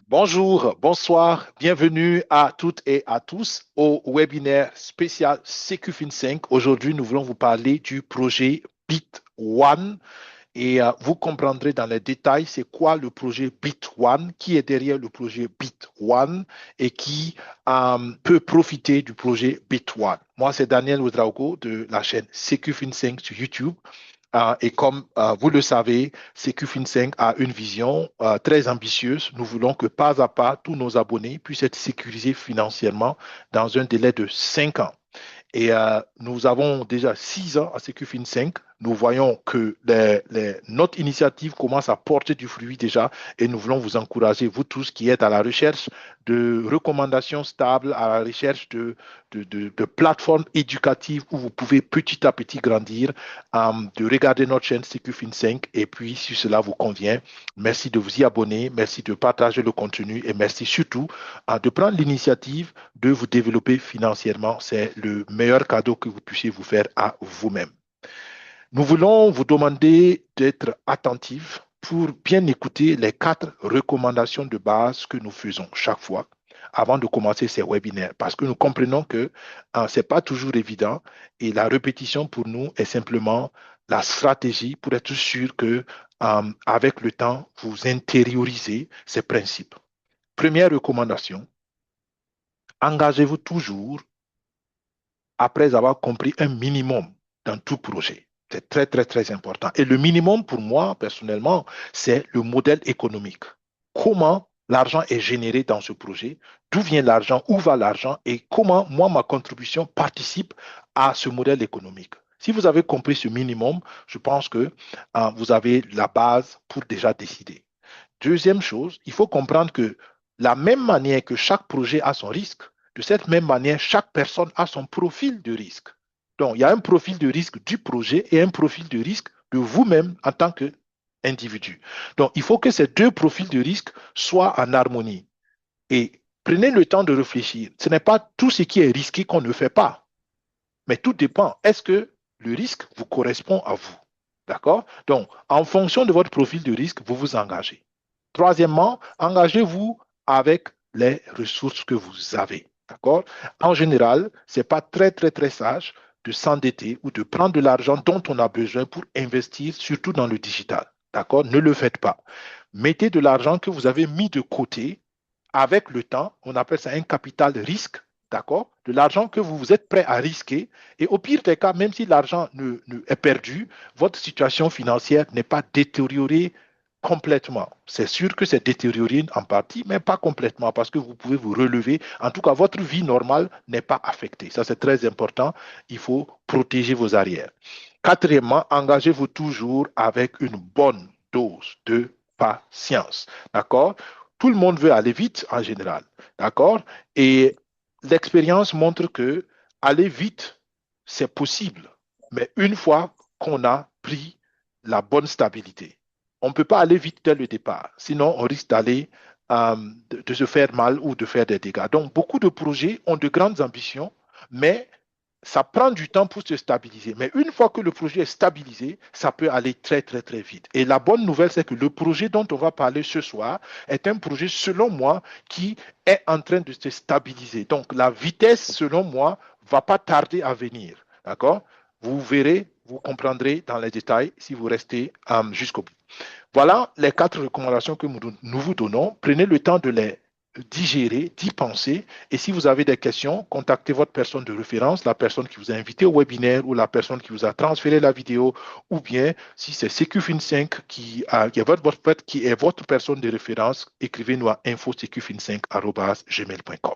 Bonjour, bonsoir, bienvenue à toutes et à tous au webinaire spécial CQFin5. Aujourd'hui, nous voulons vous parler du projet Bit One et vous comprendrez dans les détails c'est quoi le projet Bit One, qui est derrière le projet Bit One et qui peut profiter du projet Bit One. Moi, c'est Daniel Ouedraogo de la chaîne CQFin5 sur YouTube. Et comme vous le savez, CQFin5 a une vision très ambitieuse. Nous voulons que pas à pas, tous nos abonnés puissent être sécurisés financièrement dans un délai de 5 ans. Et nous avons déjà 6 ans à CQFin5. Nous voyons que notre initiative commence à porter du fruit déjà et nous voulons vous encourager, vous tous qui êtes à la recherche de recommandations stables, à la recherche de plateformes éducatives où vous pouvez petit à petit grandir, de regarder notre chaîne CQFin5 et puis si cela vous convient, merci de vous y abonner, merci de partager le contenu et merci surtout de prendre l'initiative de vous développer financièrement. C'est le meilleur cadeau que vous puissiez vous faire à vous-même. Nous voulons vous demander d'être attentifs pour bien écouter les 4 recommandations de base que nous faisons chaque fois avant de commencer ces webinaires, parce que nous comprenons que ce n'est pas toujours évident et la répétition pour nous est simplement la stratégie pour être sûr que avec le temps, vous intériorisez ces principes. Première recommandation, engagez-vous toujours après avoir compris un minimum dans tout projet. C'est très, très, très important. Et le minimum pour moi, personnellement, c'est le modèle économique. Comment l'argent est généré dans ce projet, d'où vient l'argent, où va l'argent et comment moi, ma contribution participe à ce modèle économique. Si vous avez compris ce minimum, je pense que vous avez la base pour déjà décider. Deuxième chose, il faut comprendre que la même manière que chaque projet a son risque, de cette même manière, chaque personne a son profil de risque. Donc, il y a un profil de risque du projet et un profil de risque de vous-même en tant qu'individu. Donc, il faut que ces deux profils de risque soient en harmonie. Et prenez le temps de réfléchir. Ce n'est pas tout ce qui est risqué qu'on ne fait pas, mais tout dépend. Est-ce que le risque vous correspond à vous? D'accord? Donc, en fonction de votre profil de risque, vous vous engagez. Troisièmement, engagez-vous avec les ressources que vous avez. D'accord? En général, ce n'est pas très, très, très sage de s'endetter ou de prendre de l'argent dont on a besoin pour investir, surtout dans le digital. D'accord? Ne le faites pas. Mettez de l'argent que vous avez mis de côté avec le temps. On appelle ça un capital risque. D'accord? De l'argent que vous êtes prêt à risquer. Et au pire des cas, même si l'argent est perdu, votre situation financière n'est pas détériorée complètement. C'est sûr que c'est détérioré en partie, mais pas complètement parce que vous pouvez vous relever. En tout cas, votre vie normale n'est pas affectée. Ça, c'est très important. Il faut protéger vos arrières. Quatrièmement, engagez-vous toujours avec une bonne dose de patience. D'accord? Tout le monde veut aller vite en général. D'accord? Et l'expérience montre que aller vite, c'est possible. Mais une fois qu'on a pris la bonne stabilité. On ne peut pas aller vite dès le départ, sinon on risque d'aller de se faire mal ou de faire des dégâts. Donc, beaucoup de projets ont de grandes ambitions, mais ça prend du temps pour se stabiliser. Mais une fois que le projet est stabilisé, ça peut aller très, très, très vite. Et la bonne nouvelle, c'est que le projet dont on va parler ce soir est un projet, selon moi, qui est en train de se stabiliser. Donc, la vitesse, selon moi, va pas tarder à venir. D'accord? Vous verrez, vous comprendrez dans les détails si vous restez jusqu'au bout. Voilà les 4 recommandations que nous vous donnons. Prenez le temps de les digérer, d'y penser. Et si vous avez des questions, contactez votre personne de référence, la personne qui vous a invité au webinaire ou la personne qui vous a transféré la vidéo, ou bien si c'est CQFin5 qui est votre personne de référence, écrivez-nous à info-cqfin5@gmail.com.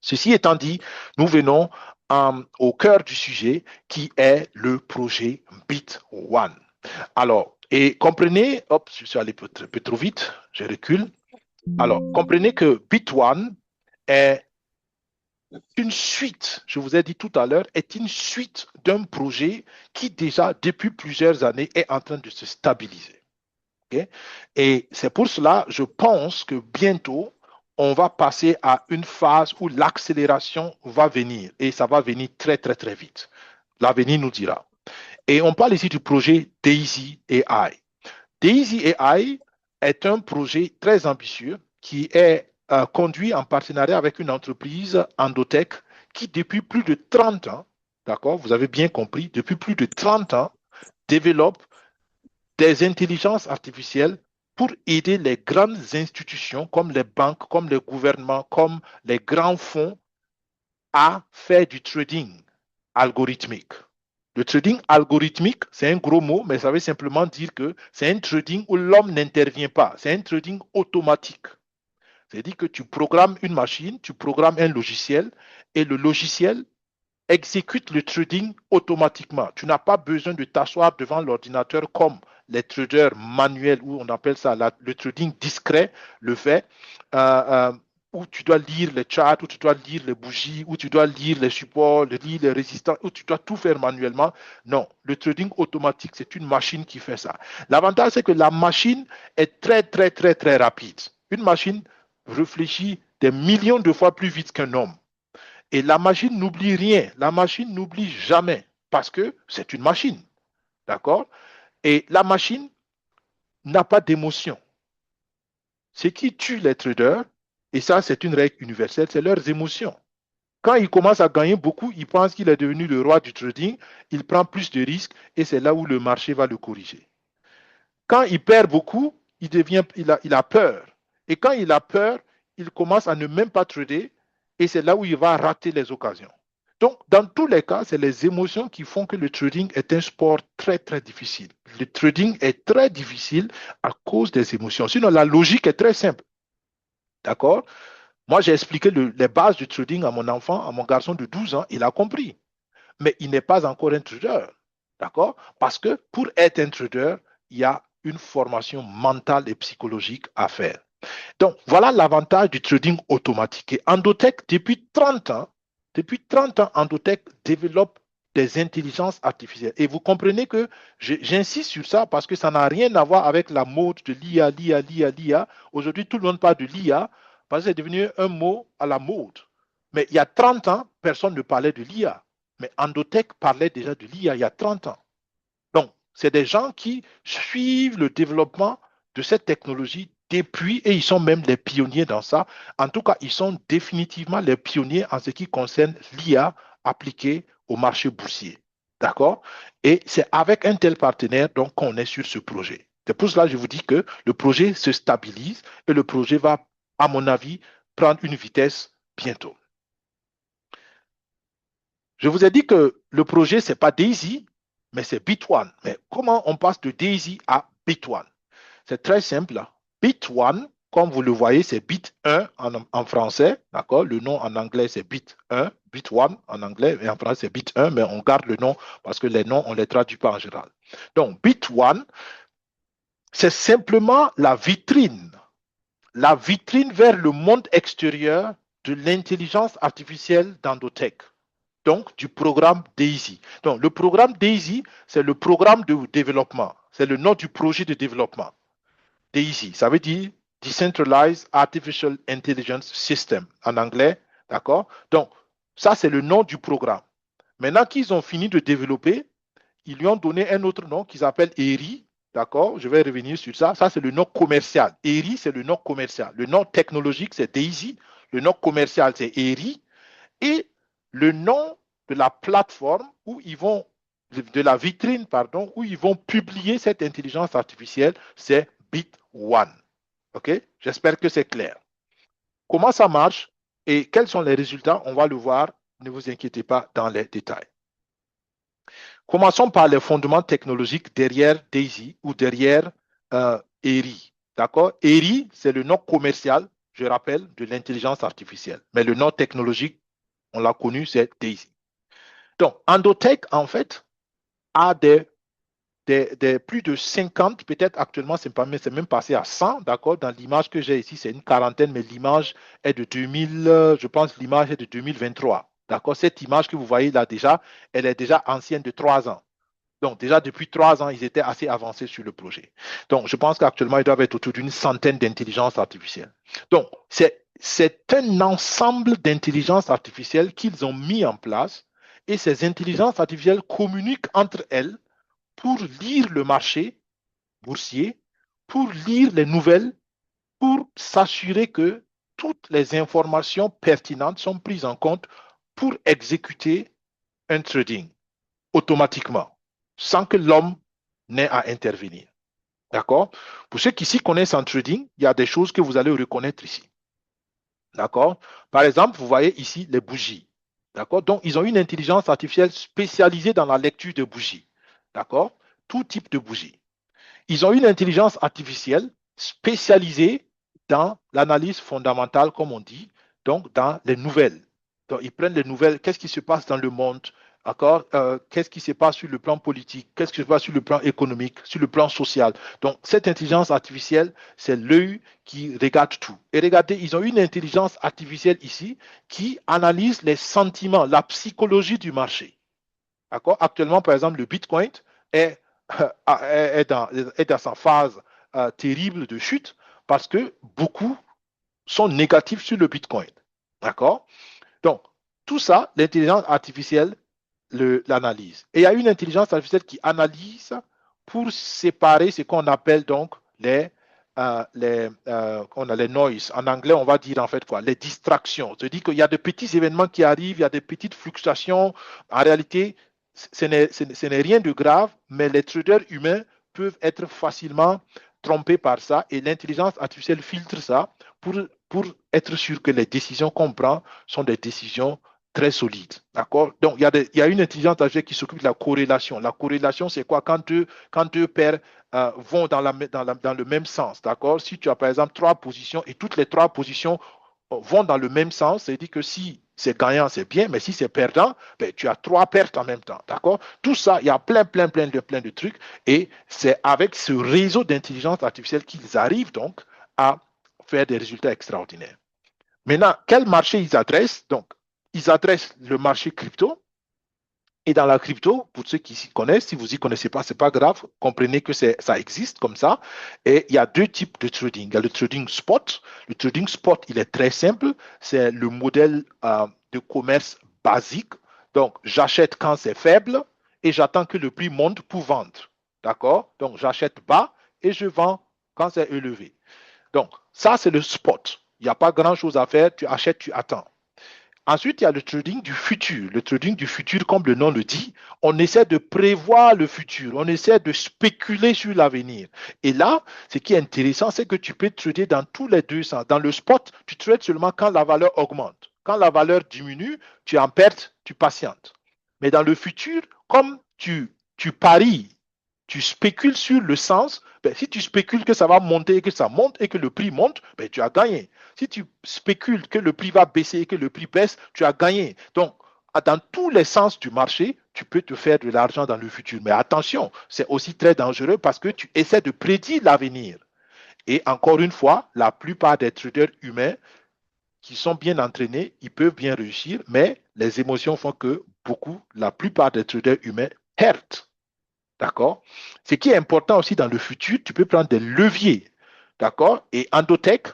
Ceci étant dit, nous venons au cœur du sujet qui est le projet Bit One. Alors, et comprenez, hop, je suis allé un peu trop vite, je recule. Alors, comprenez que Bit One est une suite, je vous ai dit tout à l'heure, est une suite d'un projet qui déjà, depuis plusieurs années, est en train de se stabiliser. Okay? Et c'est pour cela, je pense que bientôt, on va passer à une phase où l'accélération va venir et ça va venir très, très, très vite. L'avenir nous dira. Et on parle ici du projet Daisy AI. Daisy AI est un projet très ambitieux qui est conduit en partenariat avec une entreprise Endotech qui, depuis plus de 30 ans, d'accord, vous avez bien compris, depuis plus de 30 ans, développe des intelligences artificielles pour aider les grandes institutions comme les banques, comme les gouvernements, comme les grands fonds à faire du trading algorithmique. Le trading algorithmique, c'est un gros mot, mais ça veut simplement dire que c'est un trading où l'homme n'intervient pas. C'est un trading automatique. C'est-à-dire que tu programmes une machine, tu programmes un logiciel et le logiciel exécute le trading automatiquement. Tu n'as pas besoin de t'asseoir devant l'ordinateur comme les traders manuels, où on appelle ça le trading discret, le fait, euh, où tu dois lire les charts, où tu dois lire les bougies, où tu dois lire les supports, lire les résistants, où tu dois tout faire manuellement. Non, le trading automatique, c'est une machine qui fait ça. L'avantage, c'est que la machine est très, très, très, très rapide. Une machine réfléchit des millions de fois plus vite qu'un homme. Et la machine n'oublie rien. La machine n'oublie jamais parce que c'est une machine. D'accord? Et la machine n'a pas d'émotion. Ce qui tue les traders, et ça c'est une règle universelle, c'est leurs émotions. Quand il commence à gagner beaucoup, il pense qu'il est devenu le roi du trading, il prend plus de risques et c'est là où le marché va le corriger. Quand il perd beaucoup, il a peur. Et quand il a peur, il commence à ne même pas trader et c'est là où il va rater les occasions. Donc, dans tous les cas, c'est les émotions qui font que le trading est un sport très, très difficile. Le trading est très difficile à cause des émotions. Sinon, la logique est très simple. D'accord? Moi, j'ai expliqué les bases du trading à mon enfant, à mon garçon de 12 ans, il a compris. Mais il n'est pas encore un trader. D'accord? Parce que pour être un trader, il y a une formation mentale et psychologique à faire. Donc, voilà l'avantage du trading automatique. Et Endotech, depuis 30 ans, Endotech développe des intelligences artificielles. Et vous comprenez que j'insiste sur ça parce que ça n'a rien à voir avec la mode de l'IA. Aujourd'hui, tout le monde parle de l'IA parce que c'est devenu un mot à la mode. Mais il y a 30 ans, personne ne parlait de l'IA. Mais Endotech parlait déjà de l'IA il y a 30 ans. Donc, c'est des gens qui suivent le développement de cette technologie depuis, et ils sont même les pionniers dans ça. En tout cas, ils sont définitivement les pionniers en ce qui concerne l'IA appliquée au marché boursier. D'accord? Et c'est avec un tel partenaire donc qu'on est sur ce projet. C'est pour cela que je vous dis que le projet se stabilise et le projet va, à mon avis, prendre une vitesse bientôt. Je vous ai dit que le projet, ce n'est pas Daisy, mais c'est Bit1. Mais comment on passe de Daisy à Bit1? C'est très simple. Bit1, comme vous le voyez, c'est Bit 1 en français. D'accord? Le nom en anglais, c'est Bit 1, Bit1 en anglais, et en français, c'est Bit 1, mais on garde le nom parce que les noms, on ne les traduit pas en général. Donc, Bit1, c'est simplement la vitrine vers le monde extérieur de l'intelligence artificielle d'Endotech, donc du programme DAISY. Donc, le programme DAISY, c'est le programme de développement. C'est le nom du projet de développement. DAISY, ça veut dire Decentralized Artificial Intelligence System en anglais. D'accord? Donc, ça, c'est le nom du programme. Maintenant qu'ils ont fini de développer, ils lui ont donné un autre nom qu'ils appellent ERI. D'accord? Je vais revenir sur ça. Ça, c'est le nom commercial. ERI, c'est le nom commercial. Le nom technologique, c'est DAISY. Le nom commercial, c'est ERI. Et le nom de la plateforme où ils vont, de la vitrine, pardon, où ils vont publier cette intelligence artificielle, c'est Bit1. OK? J'espère que c'est clair. Comment ça marche et quels sont les résultats? On va le voir. Ne vous inquiétez pas dans les détails. Commençons par les fondements technologiques derrière DAISY ou derrière ERI. D'accord? ERI, c'est le nom commercial, je rappelle, de l'intelligence artificielle. Mais le nom technologique, on l'a connu, c'est DAISY. Donc, Endotech, en fait, a plus de 50, peut-être actuellement, c'est même passé à 100, d'accord? Dans l'image que j'ai ici, c'est une quarantaine, mais l'image est de 2000, je pense l'image est de 2023. D'accord? Cette image que vous voyez là déjà, elle est déjà ancienne de 3 ans. Donc, déjà depuis 3 ans, ils étaient assez avancés sur le projet. Donc, je pense qu'actuellement, ils doivent être autour d'une centaine d'intelligences artificielles. Donc, c'est un ensemble d'intelligences artificielles qu'ils ont mis en place et ces intelligences artificielles communiquent entre elles pour lire le marché boursier, pour lire les nouvelles pour s'assurer que toutes les informations pertinentes sont prises en compte pour exécuter un trading automatiquement, sans que l'homme n'ait à intervenir. D'accord? Pour ceux qui s'y connaissent en trading, il y a des choses que vous allez reconnaître ici. D'accord? Par exemple, vous voyez ici les bougies. D'accord? Donc, ils ont une intelligence artificielle spécialisée dans la lecture de bougies. D'accord? Tout type de bougies. Ils ont une intelligence artificielle spécialisée dans l'analyse fondamentale, comme on dit, donc dans les nouvelles. Donc, ils prennent les nouvelles, qu'est-ce qui se passe dans le monde, d'accord? Qu'est-ce qui se passe sur le plan politique, qu'est-ce qui se passe sur le plan économique, sur le plan social. Donc, cette intelligence artificielle, c'est l'œil qui regarde tout. Et regardez, ils ont une intelligence artificielle ici qui analyse les sentiments, la psychologie du marché. D'accord? Actuellement, par exemple, le Bitcoin est, est dans sa phase terrible de chute parce que beaucoup sont négatifs sur le Bitcoin. D'accord? Donc, tout ça, l'intelligence artificielle l'analyse. Et il y a une intelligence artificielle qui analyse pour séparer ce qu'on appelle donc on a les noise. En anglais, on va dire en fait quoi? Les distractions. C'est-à-dire qu'il y a de petits événements qui arrivent, il y a des petites fluctuations. En réalité, ce n'est rien de grave, mais les traders humains peuvent être facilement trompés par ça et l'intelligence artificielle filtre ça pour être sûr que les décisions qu'on prend sont des décisions très solides. D'accord? Donc, il y a une intelligence artificielle qui s'occupe de la corrélation. La corrélation, c'est quoi? Quand deux paires vont dans le même sens. D'accord? Si tu as, par exemple, trois positions et toutes les trois positions vont dans le même sens, c'est-à-dire que si c'est gagnant, c'est bien, mais si c'est perdant, ben, tu as trois pertes en même temps. D'accord? Tout ça, il y a plein de trucs. Et c'est avec ce réseau d'intelligence artificielle qu'ils arrivent donc à faire des résultats extraordinaires. Maintenant, quel marché ils adressent? Donc, ils adressent le marché crypto. Et dans la crypto, pour ceux qui s'y connaissent, si vous n'y connaissez pas, c'est pas grave. Comprenez que ça existe comme ça. Et il y a deux types de trading. Il y a le trading spot. Le trading spot, il est très simple. C'est le modèle de commerce basique. Donc, j'achète quand c'est faible et j'attends que le prix monte pour vendre. D'accord? Donc, j'achète bas et je vends quand c'est élevé. Donc, ça, c'est le spot. Il n'y a pas grand-chose à faire. Tu achètes, tu attends. Ensuite, il y a le trading du futur. Le trading du futur, comme le nom le dit, on essaie de prévoir le futur, on essaie de spéculer sur l'avenir. Et là, ce qui est intéressant, c'est que tu peux trader dans tous les deux sens. Dans le spot, tu trades seulement quand la valeur augmente. Quand la valeur diminue, tu es en perte, tu patientes. Mais dans le futur, comme tu paries, tu spécules sur le sens, ben, si tu spécules que ça va monter et que ça monte et que le prix monte, ben, tu as gagné. Si tu spécules que le prix va baisser et que le prix baisse, tu as gagné. Donc, dans tous les sens du marché, tu peux te faire de l'argent dans le futur. Mais attention, c'est aussi très dangereux parce que tu essaies de prédire l'avenir. Et encore une fois, la plupart des traders humains qui sont bien entraînés, ils peuvent bien réussir, mais les émotions font que la plupart des traders humains perdent. D'accord? Ce qui est important aussi dans le futur, tu peux prendre des leviers. D'accord? Et Endotech,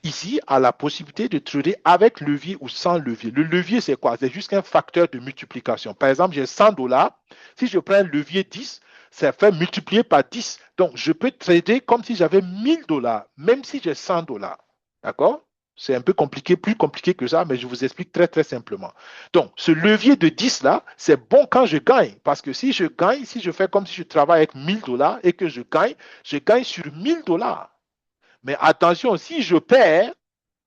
ici, a la possibilité de trader avec levier ou sans levier. Le levier, c'est quoi? C'est juste un facteur de multiplication. Par exemple, j'ai 100 dollars. Si je prends un levier 10, ça fait multiplier par 10. Donc, je peux trader comme si j'avais 1000 dollars, même si j'ai 100 dollars. D'accord? C'est un peu compliqué, plus compliqué que ça, mais je vous explique très simplement. Donc, ce levier de 10 là, c'est bon quand je gagne. Parce que si je gagne, si je fais comme si je travaille avec 1000 dollars et que je gagne sur 1000 dollars. Mais attention, si je perds,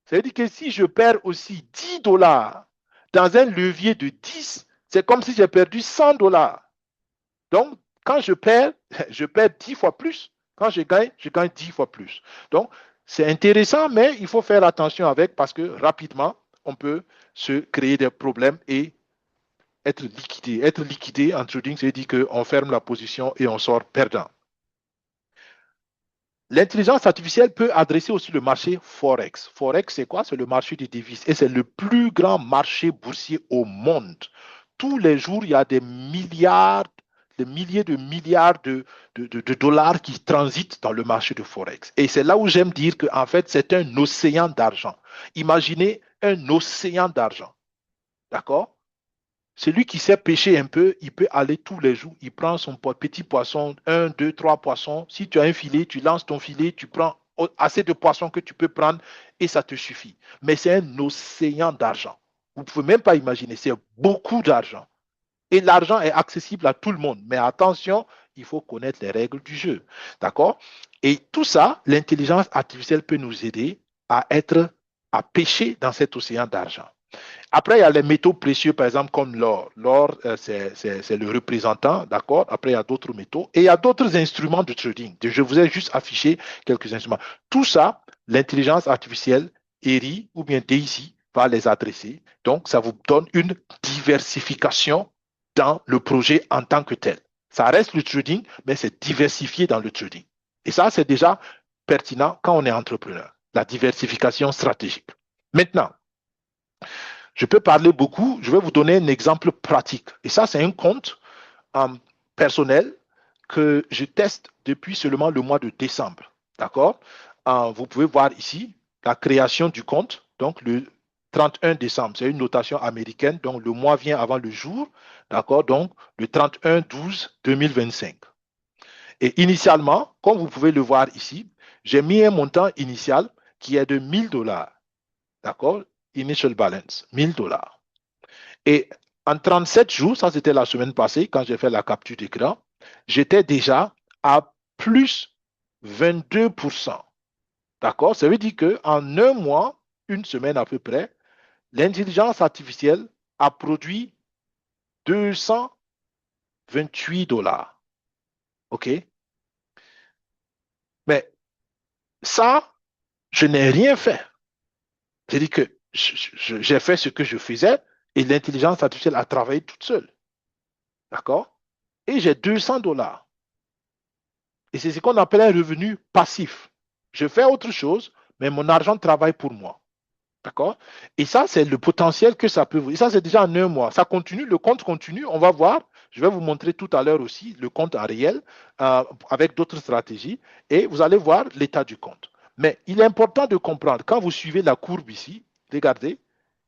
ça veut dire que si je perds aussi 10 dollars dans un levier de 10, c'est comme si j'ai perdu 100 dollars. Donc, quand je perds 10 fois plus. Quand je gagne 10 fois plus. Donc, c'est intéressant, mais il faut faire attention avec parce que rapidement, on peut se créer des problèmes et être liquidé. Être liquidé en trading, c'est dire qu'on ferme la position et on sort perdant. L'intelligence artificielle peut adresser aussi le marché Forex. Forex, c'est quoi? C'est le marché des devises et c'est le plus grand marché boursier au monde. Tous les jours, il y a des milliards, des milliers de milliards de dollars qui transitent dans le marché de Forex. Et c'est là où j'aime dire qu'en fait, c'est un océan d'argent. Imaginez un océan d'argent. D'accord? Celui qui sait pêcher un peu, il peut aller tous les jours. Il prend son petit poisson, un, deux, trois poissons. Si tu as un filet, tu lances ton filet, tu prends assez de poissons que tu peux prendre et ça te suffit. Mais c'est un océan d'argent. Vous ne pouvez même pas imaginer, c'est beaucoup d'argent. Et l'argent est accessible à tout le monde. Mais attention, il faut connaître les règles du jeu. D'accord? Et tout ça, l'intelligence artificielle peut nous aider à pêcher dans cet océan d'argent. Après, il y a les métaux précieux, par exemple, comme l'or. L'or, c'est le représentant, d'accord? Après, il y a d'autres métaux. Et il y a d'autres instruments de trading. Je vous ai juste affiché quelques instruments. Tout ça, l'intelligence artificielle, ERI ou bien DAISY, va les adresser. Donc, ça vous donne une diversification dans le projet en tant que tel. Ça reste le trading, mais c'est diversifié dans le trading. Et ça, c'est déjà pertinent quand on est entrepreneur. La diversification stratégique. Maintenant, je peux parler beaucoup. Je vais vous donner un exemple pratique. Et ça, c'est un compte personnel que je teste depuis seulement le mois de décembre. D'accord? Vous pouvez voir ici la création du compte. Donc, le 31 décembre, c'est une notation américaine. Donc, le mois vient avant le jour. D'accord? Donc, le 31-12-2025. Et initialement, comme vous pouvez le voir ici, j'ai mis un montant initial qui est de 1000 $. D'accord? Initial balance, 1000 $. Et en 37 jours, ça c'était la semaine passée, quand j'ai fait la capture d'écran, j'étais déjà à plus 22%. D'accord? Ça veut dire qu'en un mois, une semaine à peu près, l'intelligence artificielle a produit 228 $. OK? Mais ça, je n'ai rien fait. C'est-à-dire que j'ai fait ce que je faisais et l'intelligence artificielle a travaillé toute seule. D'accord? Et j'ai 200 $. Et c'est ce qu'on appelle un revenu passif. Je fais autre chose, mais mon argent travaille pour moi. D'accord? Et ça, c'est le potentiel que ça peut vous. Et ça, c'est déjà en un mois. Ça continue, le compte continue. On va voir. Je vais vous montrer tout à l'heure aussi le compte en réel avec d'autres stratégies. Et vous allez voir l'état du compte. Mais il est important de comprendre, quand vous suivez la courbe ici, regardez,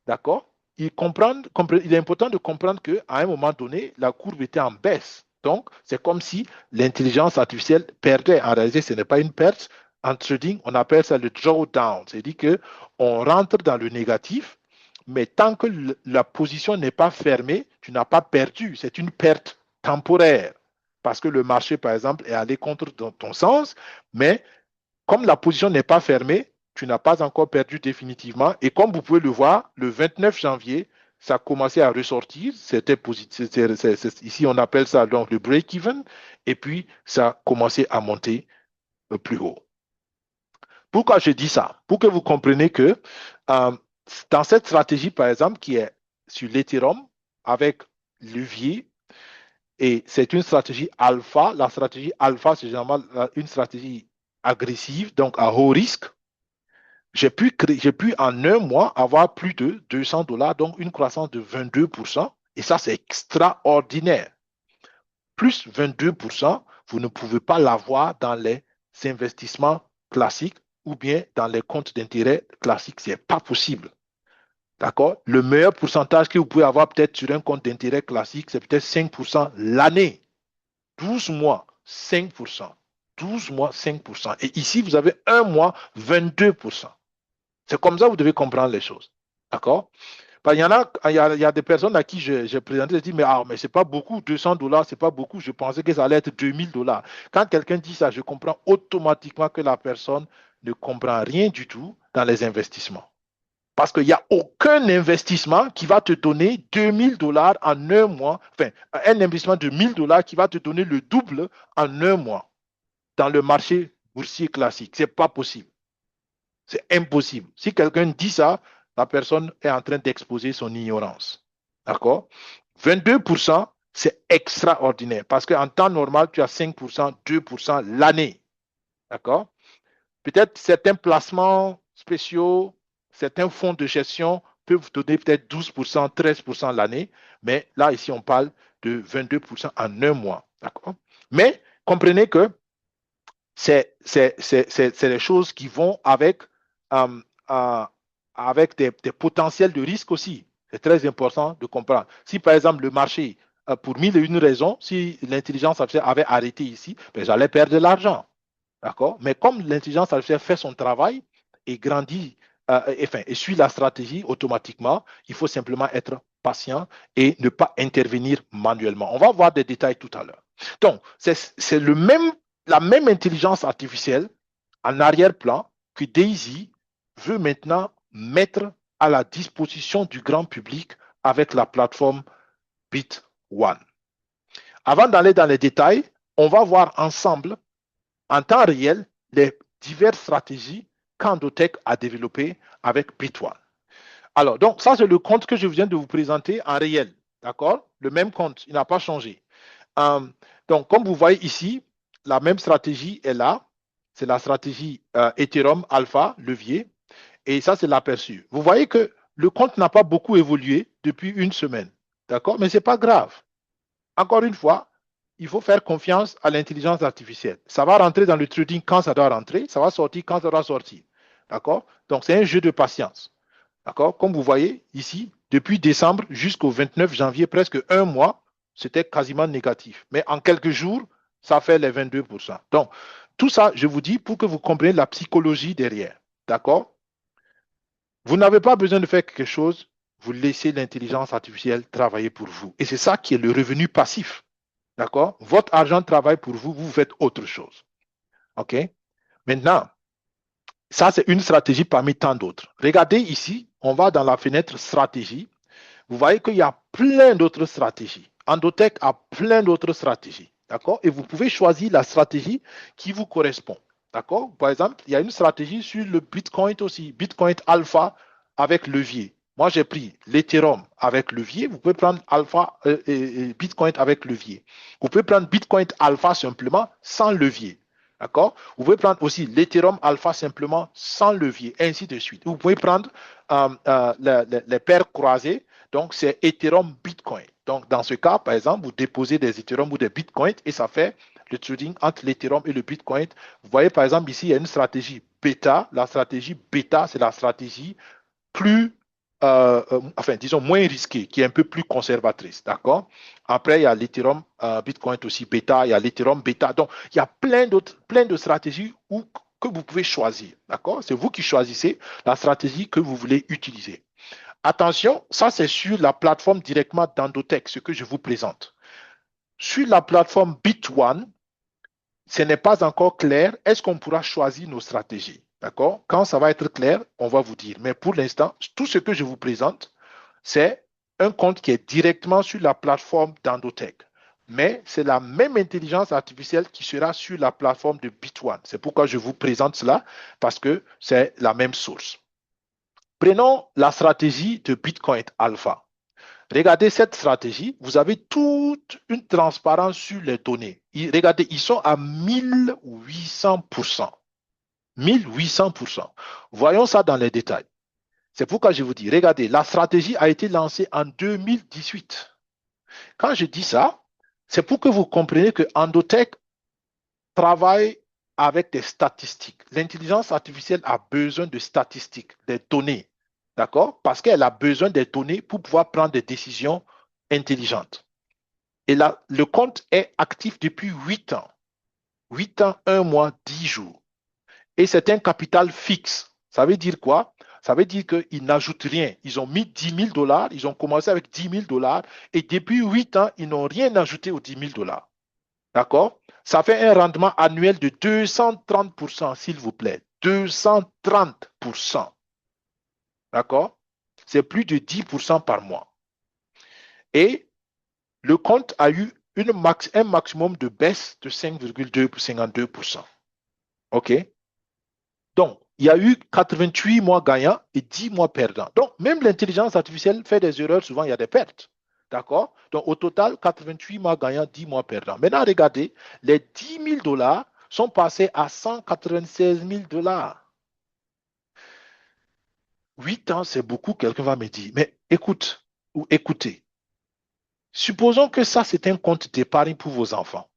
d'accord? Il est important de comprendre qu'à un moment donné, la courbe était en baisse. Donc, c'est comme si l'intelligence artificielle perdait. En réalité, ce n'est pas une perte. En trading, on appelle ça le drawdown. C'est-à-dire qu'on rentre dans le négatif, mais tant que la position n'est pas fermée, tu n'as pas perdu. C'est une perte temporaire. Parce que le marché, par exemple, est allé contre ton sens, mais comme la position n'est pas fermée, tu n'as pas encore perdu définitivement. Et comme vous pouvez le voir, le 29 janvier, ça a commencé à ressortir. C'était positif. Ici, on appelle ça donc le break-even. Et puis, ça a commencé à monter plus haut. Pourquoi je dis ça? Pour que vous compreniez que euh, dans cette stratégie, par exemple, qui est sur l'Ethereum, avec levier, et c'est une stratégie alpha. La stratégie alpha, c'est généralement une stratégie agressive, donc à haut risque. J'ai pu en un mois avoir plus de 200 $, donc une croissance de 22%. Et ça, c'est extraordinaire. Plus 22%, vous ne pouvez pas l'avoir dans les investissements classiques ou bien dans les comptes d'intérêt classiques. Ce n'est pas possible. D'accord? Le meilleur pourcentage que vous pouvez avoir peut-être sur un compte d'intérêt classique, c'est peut-être 5% l'année. 12 mois, 5%. 12 mois, 5%. Et ici, vous avez un mois, 22%. C'est comme ça que vous devez comprendre les choses. D'accord? Il y a des personnes à qui j'ai présenté, je dis, mais c'est pas beaucoup, 200 $, c'est pas beaucoup. Je pensais que ça allait être 2000 $. Quand quelqu'un dit ça, je comprends automatiquement que la personne ne comprend rien du tout dans les investissements. Parce qu'il n'y a aucun investissement qui va te donner 2000 $ en un mois, enfin, un investissement de 1000 $ qui va te donner le double en un mois dans le marché boursier classique. Ce n'est pas possible. C'est impossible. Si quelqu'un dit ça, la personne est en train d'exposer son ignorance. D'accord? 22%, c'est extraordinaire parce qu'en temps normal, tu as 5%, 2% l'année. D'accord? Peut-être certains placements spéciaux, certains fonds de gestion peuvent vous donner peut-être 12%, 13% l'année, mais là, ici, on parle de 22% en un mois. D'accord? Mais comprenez que c'est les choses qui vont euh, euh, avec des potentiels de risque aussi. C'est très important de comprendre. Si par exemple le marché, pour mille et une raisons, si l'intelligence artificielle avait arrêté ici, ben, j'allais perdre de l'argent. D'accord? Mais comme l'intelligence artificielle fait son travail et grandit, et suit la stratégie automatiquement, il faut simplement être patient et ne pas intervenir manuellement. On va voir des détails tout à l'heure. Donc, c'est la même intelligence artificielle en arrière-plan que Daisy veut maintenant mettre à la disposition du grand public avec la plateforme Bit One. Avant d'aller dans les détails, on va voir ensemble en temps réel les diverses stratégies qu'Andotech a développées avec Bit1. Alors, donc, ça, c'est le compte que je viens de vous présenter en réel. D'accord? Le même compte, il n'a pas changé. Euh, donc, comme vous voyez ici, la même stratégie est là. C'est la stratégie Ethereum Alpha, levier. Et ça, c'est l'aperçu. Vous voyez que le compte n'a pas beaucoup évolué depuis une semaine. D'accord? Mais ce n'est pas grave. Encore une fois, il faut faire confiance à l'intelligence artificielle. Ça va rentrer dans le trading quand ça doit rentrer, ça va sortir quand ça doit sortir. D'accord? Donc, c'est un jeu de patience. D'accord? Comme vous voyez ici, depuis décembre jusqu'au 29 janvier, presque un mois, c'était quasiment négatif. Mais en quelques jours, ça fait les 22%. Donc, tout ça, je vous dis pour que vous compreniez la psychologie derrière. D'accord? Vous n'avez pas besoin de faire quelque chose, vous laissez l'intelligence artificielle travailler pour vous. Et c'est ça qui est le revenu passif. D'accord? Votre argent travaille pour vous, vous faites autre chose. OK? Maintenant, ça, c'est une stratégie parmi tant d'autres. Regardez ici, on va dans la fenêtre stratégie. Vous voyez qu'il y a plein d'autres stratégies. Endotech a plein d'autres stratégies. D'accord? Et vous pouvez choisir la stratégie qui vous correspond. D'accord? Par exemple, il y a une stratégie sur le Bitcoin aussi. Bitcoin Alpha avec levier. Moi, j'ai pris l'Ethereum avec levier. Vous pouvez prendre Alpha et Bitcoin avec levier. Vous pouvez prendre Bitcoin Alpha simplement sans levier. D'accord? Vous pouvez prendre aussi l'Ethereum Alpha simplement sans levier, ainsi de suite. Vous pouvez prendre les paires croisées. Donc, c'est Ethereum Bitcoin. Donc, dans ce cas, par exemple, vous déposez des Ethereum ou des Bitcoins et ça fait le trading entre l'Ethereum et le Bitcoin. Vous voyez, par exemple, ici, il y a une stratégie bêta. La stratégie bêta, c'est la stratégie plus, enfin, disons, moins risquée, qui est un peu plus conservatrice. D'accord? Après, il y a l'Ethereum Bitcoin aussi bêta, il y a l'Ethereum bêta. Donc, il y a plein de stratégies que vous pouvez choisir. D'accord? C'est vous qui choisissez la stratégie que vous voulez utiliser. Attention, ça c'est sur la plateforme directement d'Endotech, ce que je vous présente. Sur la plateforme Bit1, ce n'est pas encore clair. Est-ce qu'on pourra choisir nos stratégies? D'accord? Quand ça va être clair, on va vous dire. Mais pour l'instant, tout ce que je vous présente, c'est un compte qui est directement sur la plateforme d'Endotech. Mais c'est la même intelligence artificielle qui sera sur la plateforme de Bit1. C'est pourquoi je vous présente cela, parce que c'est la même source. Prenons la stratégie de Bitcoin Alpha. Regardez cette stratégie, vous avez toute une transparence sur les données. Regardez, ils sont à 1800%. 1800%. Voyons ça dans les détails. C'est pourquoi je vous dis, regardez, la stratégie a été lancée en 2018. Quand je dis ça, c'est pour que vous compreniez que Endotech travaille avec des statistiques. L'intelligence artificielle a besoin de statistiques, des données. D'accord? Parce qu'elle a besoin des données pour pouvoir prendre des décisions intelligentes. Et là, le compte est actif depuis 8 ans. 8 ans, 1 mois, 10 jours. Et c'est un capital fixe. Ça veut dire quoi? Ça veut dire qu'ils n'ajoutent rien. Ils ont mis 10 000 dollars, ils ont commencé avec 10 000 dollars et depuis 8 ans, ils n'ont rien ajouté aux 10 000 dollars. D'accord? Ça fait un rendement annuel de 230%, s'il vous plaît. 230%. D'accord? C'est plus de 10% par mois. Et le compte a eu un maximum de baisse de 5,52%. OK? Donc, il y a eu 88 mois gagnants et 10 mois perdants. Donc, même l'intelligence artificielle fait des erreurs, souvent il y a des pertes. D'accord? Donc, au total, 88 mois gagnants, 10 mois perdants. Maintenant, regardez, les 10 000 dollars sont passés à 196 000 dollars. 8 ans, c'est beaucoup, quelqu'un va me dire. Mais écoute, ou écoutez, supposons que ça, c'est un compte d'épargne pour vos enfants.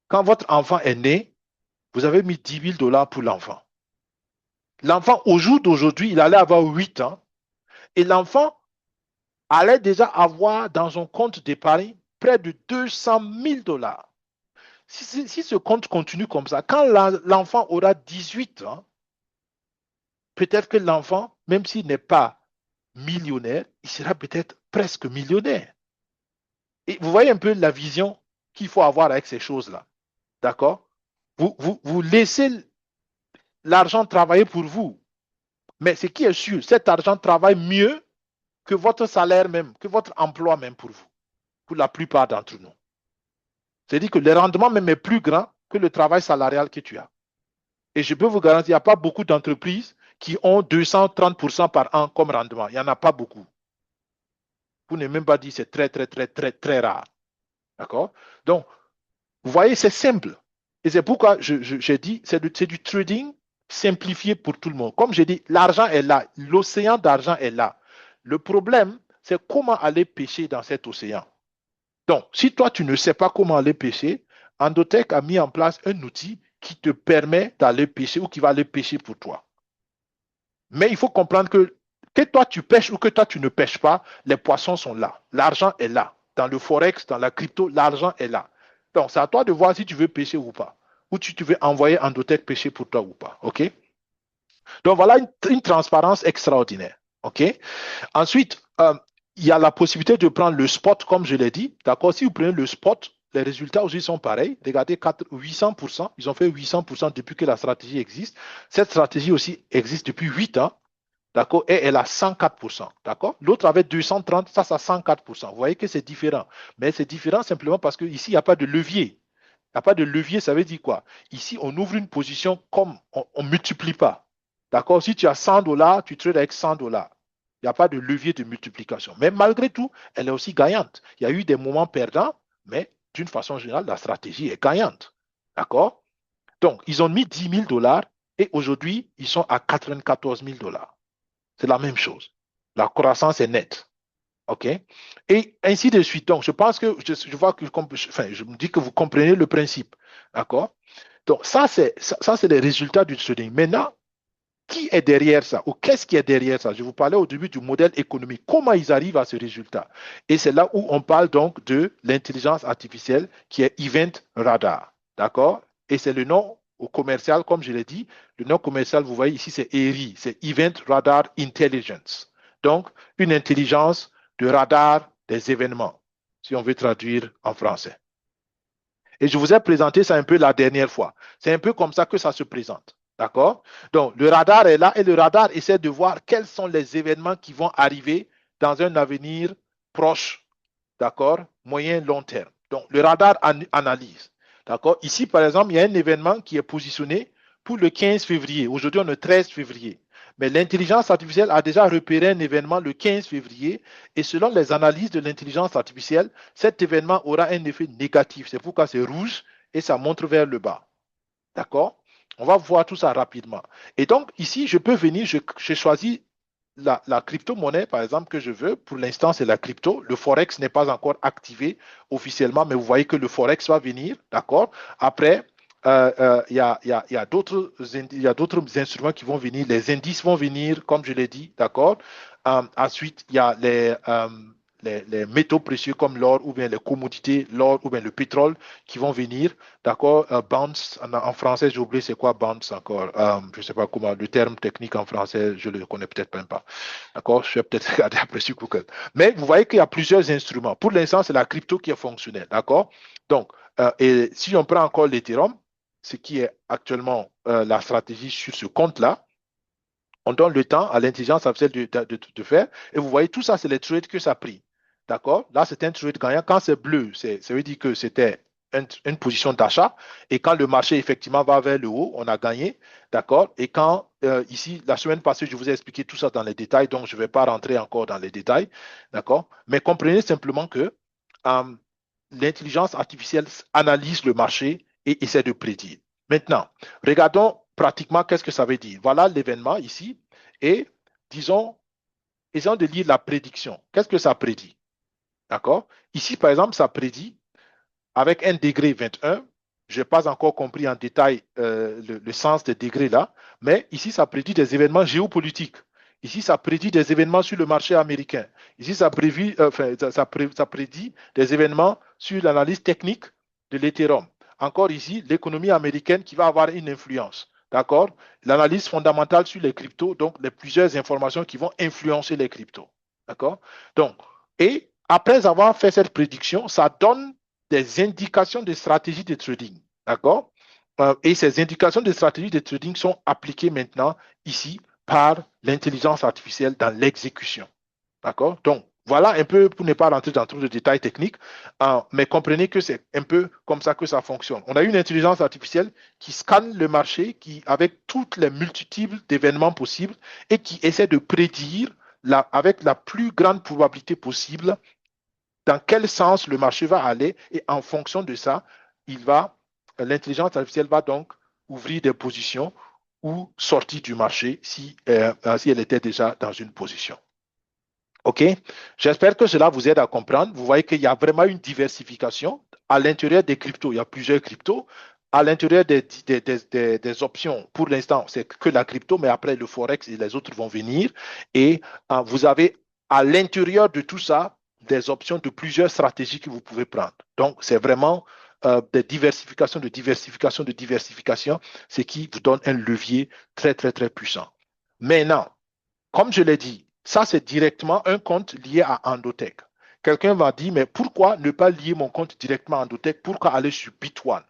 Quand votre enfant est né, vous avez mis 10 000 dollars pour l'enfant. L'enfant, au jour d'aujourd'hui, il allait avoir 8 ans et l'enfant allait déjà avoir dans son compte d'épargne près de 200 000 dollars. Si ce compte continue comme ça, quand l'enfant aura 18 ans, peut-être que l'enfant, même s'il n'est pas millionnaire, il sera peut-être presque millionnaire. Et vous voyez un peu la vision qu'il faut avoir avec ces choses-là. D'accord? Vous laissez l'argent travailler pour vous. Mais ce qui est sûr, cet argent travaille mieux que votre salaire même, que votre emploi même pour vous, pour la plupart d'entre nous. C'est-à-dire que le rendement même est plus grand que le travail salarial que tu as. Et je peux vous garantir, il n'y a pas beaucoup d'entreprises qui ont 230% par an comme rendement. Il n'y en a pas beaucoup. Pour ne même pas dire c'est très, très, très, très, très rare. D'accord? Donc, vous voyez, c'est simple. Et c'est pourquoi j'ai dit, c'est du trading simplifié pour tout le monde. Comme j'ai dit, l'argent est là. L'océan d'argent est là. Le problème, c'est comment aller pêcher dans cet océan. Donc, si toi, tu ne sais pas comment aller pêcher, Endotech a mis en place un outil qui te permet d'aller pêcher ou qui va aller pêcher pour toi. Mais il faut comprendre que toi, tu pêches ou que toi, tu ne pêches pas, les poissons sont là. L'argent est là. Dans le forex, dans la crypto, l'argent est là. Donc, c'est à toi de voir si tu veux pêcher ou pas. Ou si tu veux envoyer Endotech pêcher pour toi ou pas. OK? Donc, voilà une transparence extraordinaire. OK? Ensuite, il y a la possibilité de prendre le spot, comme je l'ai dit. D'accord? Si vous prenez le spot, les résultats aussi sont pareils. Regardez, 800%. Ils ont fait 800% depuis que la stratégie existe. Cette stratégie aussi existe depuis 8 ans. D'accord? Et elle a 104%. D'accord? L'autre avait 230, ça, ça 104%. Vous voyez que c'est différent. Mais c'est différent simplement parce qu'ici, il n'y a pas de levier. Il n'y a pas de levier, ça veut dire quoi? Ici, on ouvre une position comme on ne multiplie pas. D'accord? Si tu as 100 dollars, tu trades avec 100 dollars. Il n'y a pas de levier de multiplication. Mais malgré tout, elle est aussi gagnante. Il y a eu des moments perdants, mais d'une façon générale, la stratégie est gagnante. D'accord? Donc, ils ont mis 10 000 dollars et aujourd'hui, ils sont à 94 000 dollars. C'est la même chose. La croissance est nette. OK? Et ainsi de suite. Donc, je pense que je vois que je me dis que vous comprenez le principe. D'accord? Donc, ça, c'est les résultats du trading. Maintenant, qui est derrière ça ou qu'est-ce qui est derrière ça? Je vous parlais au début du modèle économique. Comment ils arrivent à ce résultat? Et c'est là où on parle donc de l'intelligence artificielle qui est Event Radar. D'accord? Et c'est le nom au commercial, comme je l'ai dit. Le nom commercial, vous voyez ici, c'est ERI, c'est Event Radar Intelligence. Donc, une intelligence de radar des événements, si on veut traduire en français. Et je vous ai présenté ça un peu la dernière fois. C'est un peu comme ça que ça se présente. D'accord? Donc, le radar est là et le radar essaie de voir quels sont les événements qui vont arriver dans un avenir proche. D'accord? Moyen, long terme. Donc, le radar analyse. D'accord? Ici, par exemple, il y a un événement qui est positionné pour le 15 février. Aujourd'hui, on est le 13 février. Mais l'intelligence artificielle a déjà repéré un événement le 15 février et selon les analyses de l'intelligence artificielle, cet événement aura un effet négatif. C'est pourquoi c'est rouge et ça montre vers le bas. D'accord? On va voir tout ça rapidement. Et donc, ici, je peux venir, j'ai choisi la crypto-monnaie, par exemple, que je veux. Pour l'instant, c'est la crypto. Le Forex n'est pas encore activé officiellement, mais vous voyez que le Forex va venir. D'accord? Après, il y a d'autres instruments qui vont venir. Les indices vont venir, comme je l'ai dit. D'accord? Ensuite, il y a les métaux précieux comme l'or ou bien les commodités, l'or ou bien le pétrole qui vont venir. D'accord? Bounce, en français, j'ai oublié c'est quoi bounce encore. Je ne sais pas comment, le terme technique en français, je ne le connais peut-être même pas. D'accord? Je vais peut-être regarder après sur Google. Mais vous voyez qu'il y a plusieurs instruments. Pour l'instant, c'est la crypto qui est fonctionnelle. D'accord? Donc, et si on prend encore l'Ethereum, ce qui est actuellement la stratégie sur ce compte-là, on donne le temps à l'intelligence artificielle de faire. Et vous voyez, tout ça, c'est les trades que ça a pris. D'accord? Là, c'est un trade gagnant. Quand c'est bleu, ça veut dire que c'était une position d'achat. Et quand le marché, effectivement, va vers le haut, on a gagné. D'accord? Et quand, ici, la semaine passée, je vous ai expliqué tout ça dans les détails, donc je ne vais pas rentrer encore dans les détails. D'accord? Mais comprenez simplement que l'intelligence artificielle analyse le marché et essaie de prédire. Maintenant, regardons pratiquement qu'est-ce que ça veut dire. Voilà l'événement ici et disons, essayons de lire la prédiction. Qu'est-ce que ça prédit? D'accord? Ici, par exemple, ça prédit avec un degré 21. Je n'ai pas encore compris en détail le sens des degrés là, mais ici, ça prédit des événements géopolitiques. Ici, ça prédit des événements sur le marché américain. Ici, ça prédit des événements sur l'analyse technique de l'Ethereum. encore ici, l'économie américaine qui va avoir une influence. D'accord? L'analyse fondamentale sur les cryptos, donc les plusieurs informations qui vont influencer les cryptos. D'accord? Donc, et après avoir fait cette prédiction, ça donne des indications de stratégie de trading. D'accord? Et ces indications de stratégie de trading sont appliquées maintenant ici par l'intelligence artificielle dans l'exécution. D'accord? Donc, voilà un peu, pour ne pas rentrer dans trop de détails techniques, mais comprenez que c'est un peu comme ça que ça fonctionne. On a une intelligence artificielle qui scanne le marché, avec toutes les multitudes d'événements possibles et qui essaie de prédire avec la plus grande probabilité possible dans quel sens le marché va aller et en fonction de ça, l'intelligence artificielle va donc ouvrir des positions ou sortir du marché si elle était déjà dans une position. OK? J'espère que cela vous aide à comprendre. Vous voyez qu'il y a vraiment une diversification. À l'intérieur des cryptos, il y a plusieurs cryptos. À l'intérieur des options, pour l'instant, c'est que la crypto, mais après le Forex et les autres vont venir. Et vous avez à l'intérieur de tout ça des options de plusieurs stratégies que vous pouvez prendre. Donc, c'est vraiment des diversifications, de diversification, de diversification, ce qui vous donne un levier très, très, très puissant. Maintenant, comme je l'ai dit, ça, c'est directement un compte lié à Endotech. Quelqu'un va dire, mais pourquoi ne pas lier mon compte directement à Endotech? Pourquoi aller sur BitOne?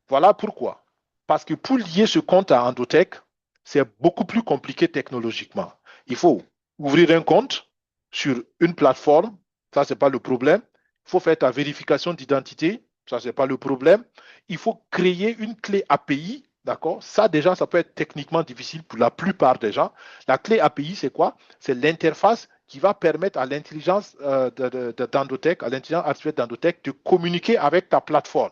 Voilà pourquoi. Parce que pour lier ce compte à Endotech, c'est beaucoup plus compliqué technologiquement. Il faut ouvrir un compte sur une plateforme, ça, ce n'est pas le problème. Il faut faire ta vérification d'identité, ça, ce n'est pas le problème. Il faut créer une clé API, d'accord? Ça, déjà, ça peut être techniquement difficile pour la plupart des gens. La clé API, c'est quoi? C'est l'interface qui va permettre à l'intelligence d'Endotech, à l'intelligence artificielle d'Endotech de communiquer avec ta plateforme.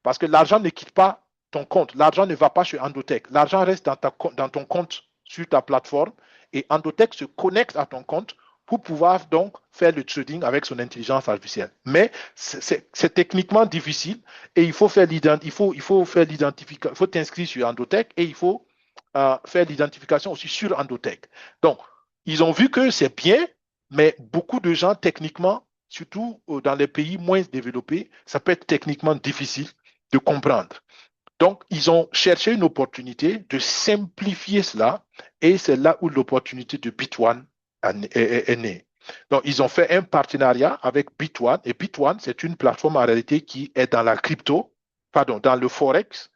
Parce que l'argent ne quitte pas ton compte. L'argent ne va pas chez Endotech. L'argent reste dans ton compte sur ta plateforme et Endotech se connecte à ton compte pour pouvoir donc faire le trading avec son intelligence artificielle. Mais c'est techniquement difficile et il faut faire l'identification, il faut t'inscrire sur Endotech et il faut faire l'identification aussi sur Endotech. Donc, ils ont vu que c'est bien, mais beaucoup de gens techniquement, surtout dans les pays moins développés, ça peut être techniquement difficile de comprendre. Donc, ils ont cherché une opportunité de simplifier cela et c'est là où l'opportunité de BitOne est née. Donc, ils ont fait un partenariat avec BitOne et BitOne, c'est une plateforme en réalité qui est dans la crypto, pardon, dans le Forex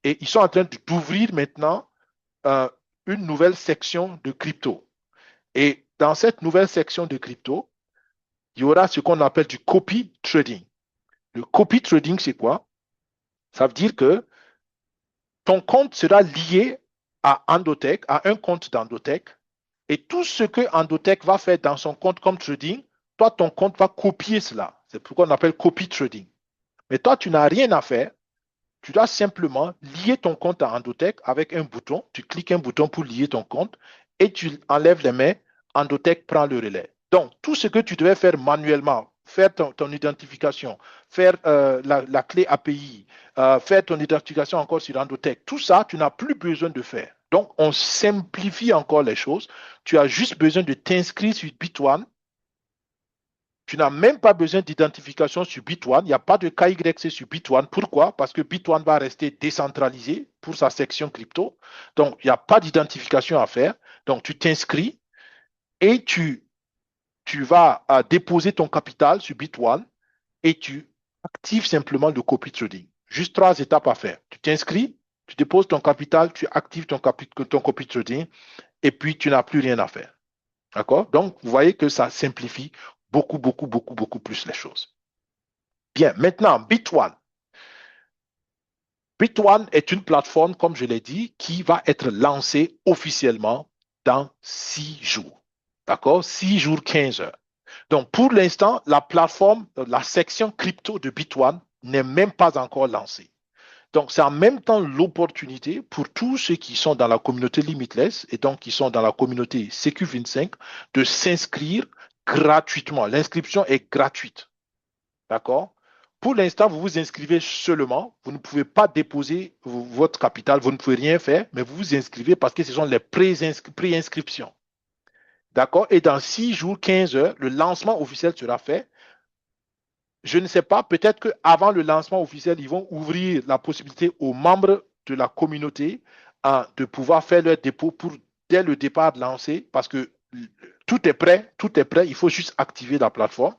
et ils sont en train d'ouvrir maintenant une nouvelle section de crypto. Et dans cette nouvelle section de crypto, il y aura ce qu'on appelle du copy trading. Le copy trading, c'est quoi? Ça veut dire que ton compte sera lié à Endotech, à un compte d'Endotech, et tout ce que Endotech va faire dans son compte comme trading, toi, ton compte va copier cela. C'est pourquoi on appelle copy trading. Mais toi, tu n'as rien à faire. Tu dois simplement lier ton compte à Endotech avec un bouton. Tu cliques un bouton pour lier ton compte et tu enlèves les mains. Endotech prend le relais. Donc, tout ce que tu devais faire manuellement, faire ton identification, faire la clé API, faire ton identification encore sur Endotech, tout ça, tu n'as plus besoin de faire. Donc, on simplifie encore les choses. Tu as juste besoin de t'inscrire sur BitOne. Tu n'as même pas besoin d'identification sur BitOne. Il n'y a pas de KYC sur BitOne. Pourquoi? Parce que BitOne va rester décentralisé pour sa section crypto. Donc, il n'y a pas d'identification à faire. Donc, tu t'inscris et tu vas déposer ton capital sur BitOne et tu actives simplement le copy trading. Juste 3 étapes à faire. Tu t'inscris, tu déposes ton capital, tu actives ton copy trading et puis tu n'as plus rien à faire. D'accord? Donc, vous voyez que ça simplifie beaucoup, beaucoup, beaucoup, beaucoup plus les choses. Bien, maintenant, BitOne. BitOne est une plateforme, comme je l'ai dit, qui va être lancée officiellement dans 6 jours. D'accord? 6 jours, 15 heures. Donc, pour l'instant, la plateforme, la section crypto de BitOne n'est même pas encore lancée. Donc, c'est en même temps l'opportunité pour tous ceux qui sont dans la communauté Limitless et donc qui sont dans la communauté CQ25 de s'inscrire gratuitement. L'inscription est gratuite. D'accord? Pour l'instant, vous vous inscrivez seulement. Vous ne pouvez pas déposer votre capital. Vous ne pouvez rien faire, mais vous vous inscrivez parce que ce sont les pré-inscriptions. D'accord? Et dans 6 jours, 15 heures, le lancement officiel sera fait. je ne sais pas, peut-être qu'avant le lancement officiel, ils vont ouvrir la possibilité aux membres de la communauté de pouvoir faire leur dépôt pour, dès le départ, lancer, parce que tout est prêt, il faut juste activer la plateforme.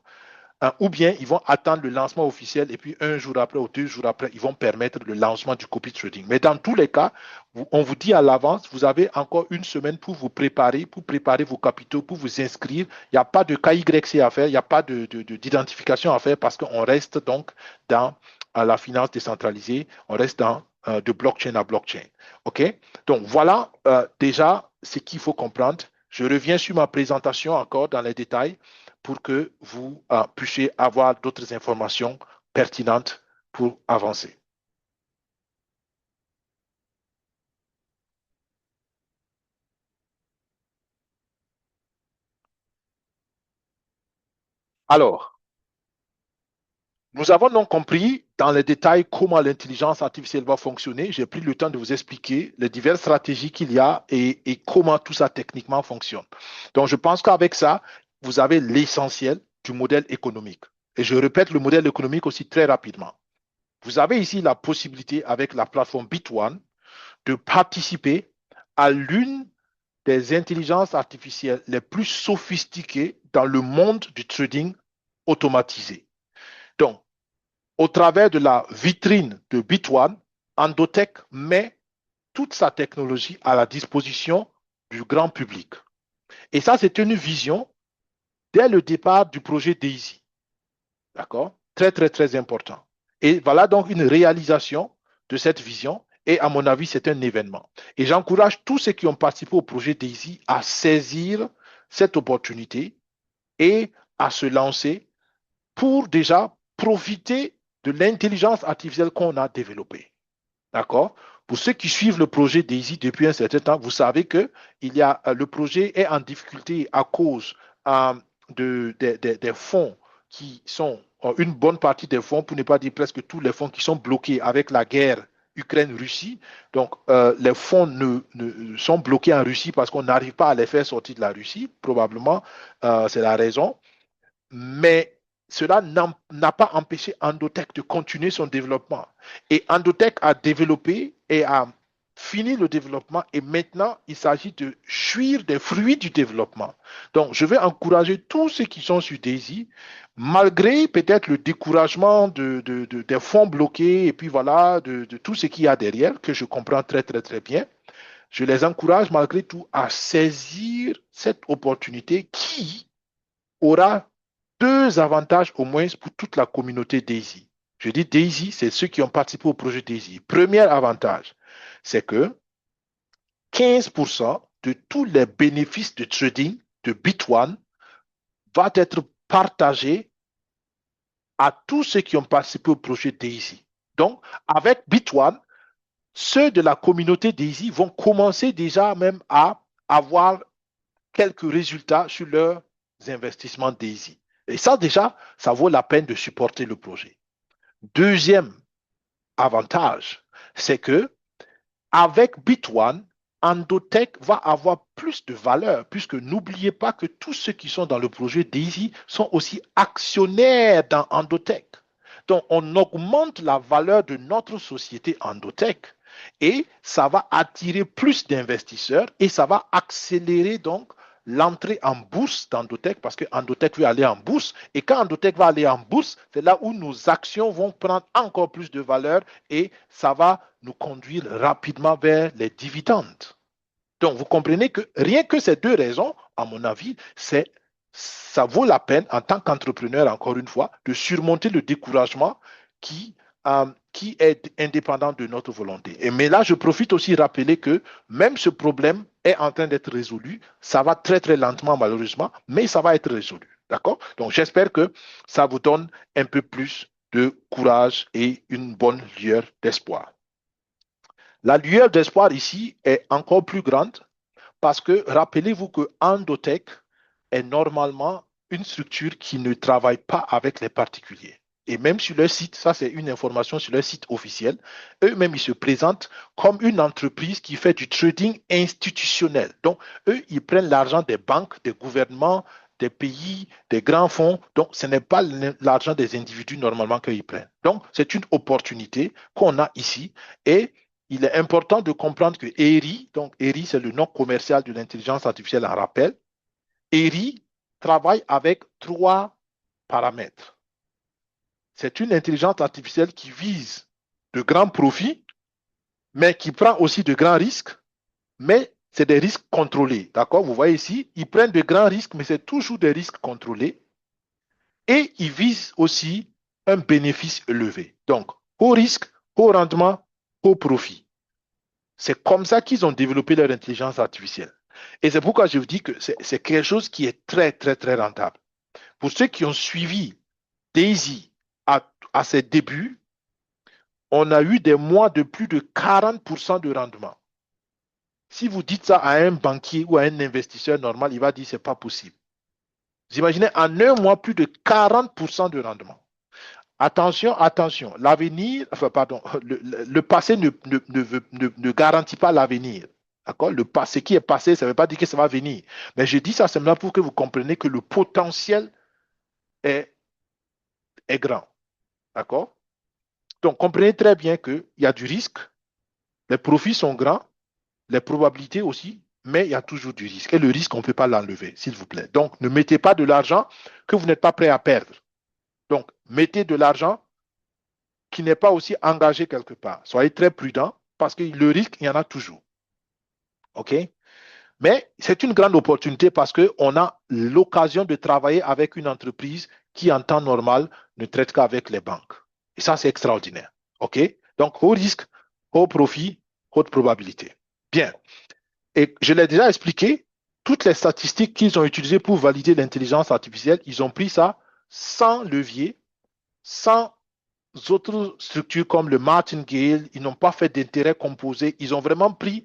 Ou bien ils vont attendre le lancement officiel et puis un jour après ou 2 jours après, ils vont permettre le lancement du copy trading. Mais dans tous les cas, on vous dit à l'avance, vous avez encore une semaine pour vous préparer, pour préparer vos capitaux, pour vous inscrire. Il n'y a pas de KYC à faire, il n'y a pas d'identification à faire parce qu'on reste donc dans la finance décentralisée, on reste dans de blockchain à blockchain. OK? Donc voilà déjà ce qu'il faut comprendre. Je reviens sur ma présentation encore dans les détails pour que vous puissiez avoir d'autres informations pertinentes pour avancer. Alors, nous avons donc compris dans les détails comment l'intelligence artificielle va fonctionner. J'ai pris le temps de vous expliquer les diverses stratégies qu'il y a et comment tout ça techniquement fonctionne. Donc, je pense qu'avec ça, vous avez l'essentiel du modèle économique. Et je répète le modèle économique aussi très rapidement. Vous avez ici la possibilité, avec la plateforme Bit1, de participer à l'une des intelligences artificielles les plus sophistiquées dans le monde du trading automatisé. Donc, au travers de la vitrine de Bit1, Endotech met toute sa technologie à la disposition du grand public. Et ça, c'est une vision dès le départ du projet DAISY. D'accord? Très, très, très important. Et voilà donc une réalisation de cette vision. Et à mon avis, c'est un événement. Et j'encourage tous ceux qui ont participé au projet DAISY à saisir cette opportunité et à se lancer pour déjà profiter de l'intelligence artificielle qu'on a développée. D'accord? Pour ceux qui suivent le projet DAISY depuis un certain temps, vous savez que le projet est en difficulté à cause des fonds qui sont, une bonne partie des fonds, pour ne pas dire presque tous les fonds qui sont bloqués avec la guerre Ukraine-Russie. Donc, les fonds sont bloqués en Russie parce qu'on n'arrive pas à les faire sortir de la Russie. Probablement, c'est la raison. Mais cela n'a pas empêché Endotech de continuer son développement. Et Endotech a développé et a fini le développement et maintenant il s'agit de jouir des fruits du développement. Donc je vais encourager tous ceux qui sont sur DAISY, malgré peut-être le découragement des fonds bloqués et puis voilà, de tout ce qu'il y a derrière, que je comprends très très très bien. Je les encourage malgré tout à saisir cette opportunité qui aura deux avantages au moins pour toute la communauté DAISY. Je dis DAISY, c'est ceux qui ont participé au projet DAISY. Premier avantage, c'est que 15% de tous les bénéfices de trading de Bit1 va être partagé à tous ceux qui ont participé au projet DAISY. Donc, avec Bit1, ceux de la communauté DAISY vont commencer déjà même à avoir quelques résultats sur leurs investissements DAISY. Et ça, déjà, ça vaut la peine de supporter le projet. Deuxième avantage, c'est que avec Bit1, Endotech va avoir plus de valeur, puisque n'oubliez pas que tous ceux qui sont dans le projet DAISY sont aussi actionnaires dans Endotech. Donc, on augmente la valeur de notre société Endotech et ça va attirer plus d'investisseurs et ça va accélérer donc l'entrée en bourse d'Endotech parce que Endotech veut aller en bourse et quand Endotech va aller en bourse, c'est là où nos actions vont prendre encore plus de valeur et ça va nous conduire rapidement vers les dividendes. Donc, vous comprenez que rien que ces deux raisons, à mon avis, ça vaut la peine en tant qu'entrepreneur, encore une fois, de surmonter le découragement qui est indépendant de notre volonté. Mais là, je profite aussi de rappeler que même ce problème est en train d'être résolu. Ça va très, très lentement, malheureusement, mais ça va être résolu. D'accord? Donc, j'espère que ça vous donne un peu plus de courage et une bonne lueur d'espoir. La lueur d'espoir ici est encore plus grande parce que rappelez-vous que Endotech est normalement une structure qui ne travaille pas avec les particuliers. Et même sur leur site, ça c'est une information sur leur site officiel, eux-mêmes ils se présentent comme une entreprise qui fait du trading institutionnel. Donc eux, ils prennent l'argent des banques, des gouvernements des pays, des grands fonds. Donc, ce n'est pas l'argent des individus normalement qu'ils prennent. Donc, c'est une opportunité qu'on a ici et il est important de comprendre que ERI, donc ERI, c'est le nom commercial de l'intelligence artificielle en rappel, ERI travaille avec trois paramètres. C'est une intelligence artificielle qui vise de grands profits, mais qui prend aussi de grands risques, mais c'est des risques contrôlés. D'accord? Vous voyez ici, ils prennent de grands risques, mais c'est toujours des risques contrôlés. Et ils visent aussi un bénéfice élevé. Donc, haut risque, haut rendement, haut profit. C'est comme ça qu'ils ont développé leur intelligence artificielle. Et c'est pourquoi je vous dis que c'est quelque chose qui est très, très, très rentable. Pour ceux qui ont suivi Daisy à ses débuts, on a eu des mois de plus de 40% de rendement. Si vous dites ça à un banquier ou à un investisseur normal, il va dire que ce n'est pas possible. Vous imaginez en un mois plus de 40% de rendement. Attention, attention, l'avenir, enfin pardon, le passé ne garantit pas l'avenir. D'accord? Le passé qui est passé, ça ne veut pas dire que ça va venir. Mais je dis ça simplement pour que vous compreniez que le potentiel est, est grand. D'accord? Donc, comprenez très bien qu'il y a du risque, les profits sont grands, les probabilités aussi, mais il y a toujours du risque. Et le risque, on ne peut pas l'enlever, s'il vous plaît. Donc, ne mettez pas de l'argent que vous n'êtes pas prêt à perdre. Donc, mettez de l'argent qui n'est pas aussi engagé quelque part. Soyez très prudent parce que le risque, il y en a toujours. OK? Mais c'est une grande opportunité parce qu'on a l'occasion de travailler avec une entreprise qui, en temps normal, ne traite qu'avec les banques. Et ça, c'est extraordinaire. OK? Donc, haut risque, haut profit, haute probabilité. Bien. Et je l'ai déjà expliqué, toutes les statistiques qu'ils ont utilisées pour valider l'intelligence artificielle, ils ont pris ça sans levier, sans autres structures comme le martingale, ils n'ont pas fait d'intérêt composé, ils ont vraiment pris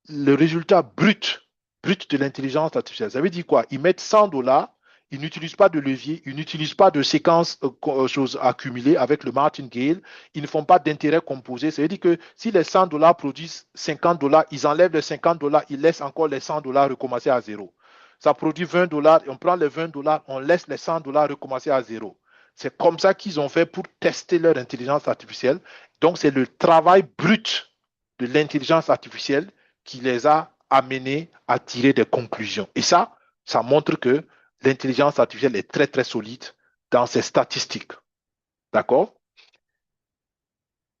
le résultat brut de l'intelligence artificielle. Ça veut dire quoi? Ils mettent 100 dollars, ils n'utilisent pas de levier, ils n'utilisent pas de séquences choses accumulées avec le martingale, ils ne font pas d'intérêt composé. Ça veut dire que si les 100 dollars produisent 50 dollars, ils enlèvent les 50 dollars, ils laissent encore les 100 dollars recommencer à zéro. Ça produit 20 dollars, on prend les 20 dollars, on laisse les 100 dollars recommencer à zéro. C'est comme ça qu'ils ont fait pour tester leur intelligence artificielle. Donc, c'est le travail brut de l'intelligence artificielle qui les a amenés à tirer des conclusions. Et ça montre que l'intelligence artificielle est très, très solide dans ses statistiques. D'accord?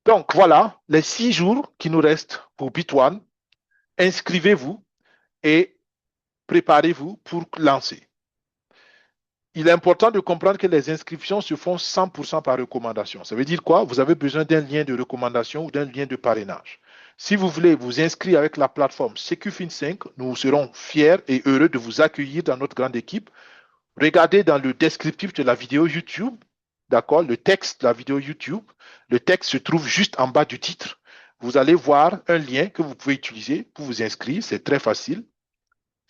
Donc, voilà les 6 jours qui nous restent pour Bit1. Inscrivez-vous et préparez-vous pour lancer. Il est important de comprendre que les inscriptions se font 100% par recommandation. Ça veut dire quoi? Vous avez besoin d'un lien de recommandation ou d'un lien de parrainage. Si vous voulez vous inscrire avec la plateforme SecuFin5, nous serons fiers et heureux de vous accueillir dans notre grande équipe. Regardez dans le descriptif de la vidéo YouTube, d'accord, le texte de la vidéo YouTube. Le texte se trouve juste en bas du titre. Vous allez voir un lien que vous pouvez utiliser pour vous inscrire. C'est très facile.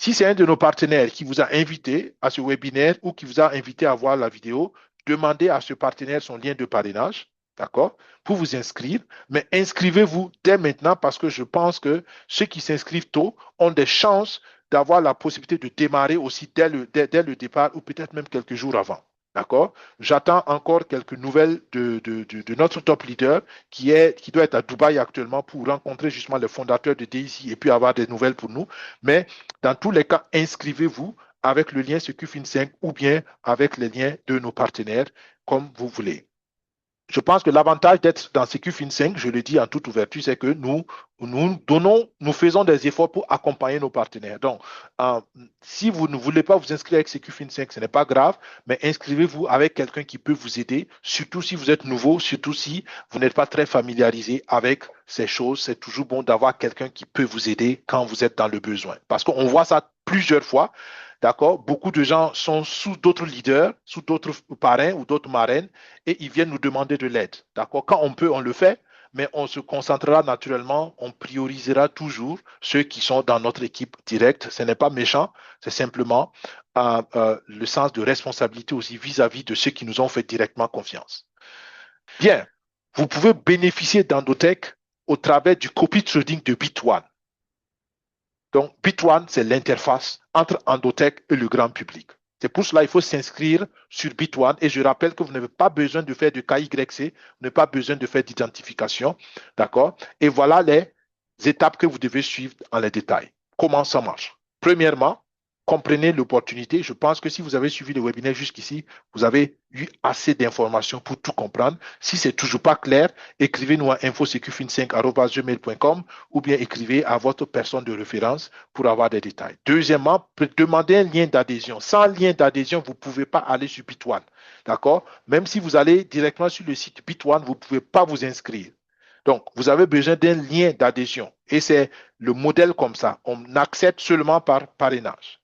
Si c'est un de nos partenaires qui vous a invité à ce webinaire ou qui vous a invité à voir la vidéo, demandez à ce partenaire son lien de parrainage, d'accord, pour vous inscrire. Mais inscrivez-vous dès maintenant parce que je pense que ceux qui s'inscrivent tôt ont des chances d'avoir la possibilité de démarrer aussi dès le départ ou peut-être même quelques jours avant. D'accord? J'attends encore quelques nouvelles de notre top leader qui doit être à Dubaï actuellement pour rencontrer justement les fondateurs de Daisy et puis avoir des nouvelles pour nous. Mais dans tous les cas, inscrivez-vous avec le lien SecuFin5 ou bien avec les liens de nos partenaires, comme vous voulez. Je pense que l'avantage d'être dans SecuFin5, je le dis en toute ouverture, c'est que nous faisons des efforts pour accompagner nos partenaires. Donc, si vous ne voulez pas vous inscrire avec SecuFin5, ce n'est pas grave, mais inscrivez-vous avec quelqu'un qui peut vous aider, surtout si vous êtes nouveau, surtout si vous n'êtes pas très familiarisé avec ces choses. C'est toujours bon d'avoir quelqu'un qui peut vous aider quand vous êtes dans le besoin. Parce qu'on voit ça plusieurs fois. D'accord? Beaucoup de gens sont sous d'autres leaders, sous d'autres parrains ou d'autres marraines et ils viennent nous demander de l'aide. D'accord? Quand on peut, on le fait, mais on se concentrera naturellement, on priorisera toujours ceux qui sont dans notre équipe directe. Ce n'est pas méchant, c'est simplement le sens de responsabilité aussi vis-à-vis de ceux qui nous ont fait directement confiance. Bien, vous pouvez bénéficier d'Endotech au travers du copy trading de Bit1. Donc, Bit1, c'est l'interface entre Endotech et le grand public. C'est pour cela qu'il faut s'inscrire sur Bit1. Et je rappelle que vous n'avez pas besoin de faire de KYC, vous n'avez pas besoin de faire d'identification. D'accord? Et voilà les étapes que vous devez suivre en les détails. Comment ça marche? Premièrement, comprenez l'opportunité. Je pense que si vous avez suivi le webinaire jusqu'ici, vous avez eu assez d'informations pour tout comprendre. Si c'est toujours pas clair, écrivez-nous à infosecufin5@gmail.com ou bien écrivez à votre personne de référence pour avoir des détails. Deuxièmement, demandez un lien d'adhésion. Sans lien d'adhésion, vous ne pouvez pas aller sur Bit1. D'accord? Même si vous allez directement sur le site Bit1, vous ne pouvez pas vous inscrire. Donc, vous avez besoin d'un lien d'adhésion. Et c'est le modèle comme ça. On accepte seulement par parrainage.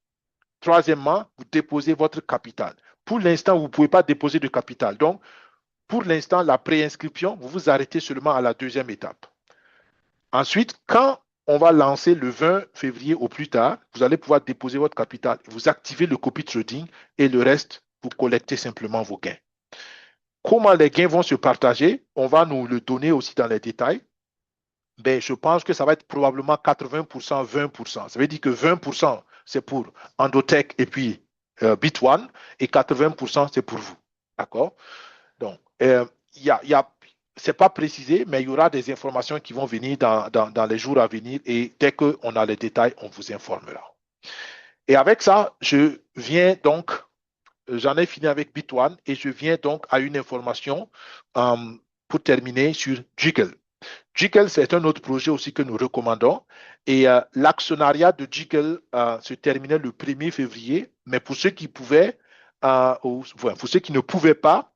Troisièmement, vous déposez votre capital. Pour l'instant, vous ne pouvez pas déposer de capital. Donc, pour l'instant, la préinscription, vous vous arrêtez seulement à la deuxième étape. Ensuite, quand on va lancer le 20 février au plus tard, vous allez pouvoir déposer votre capital. Vous activez le copy trading et le reste, vous collectez simplement vos gains. Comment les gains vont se partager? On va nous le donner aussi dans les détails. Ben, je pense que ça va être probablement 80%, 20%. Ça veut dire que 20%, c'est pour Endotech et puis Bit1 et 80%, c'est pour vous. D'accord? Donc, c'est pas précisé, mais il y aura des informations qui vont venir dans les jours à venir et dès qu'on a les détails, on vous informera. Et avec ça, je viens donc, j'en ai fini avec Bit1 et je viens donc à une information pour terminer sur Jiggle. Jiggle, c'est un autre projet aussi que nous recommandons. Et l'actionnariat de Jiggle se terminait le 1er février, mais pour ceux qui pouvaient, pour ceux qui ne pouvaient pas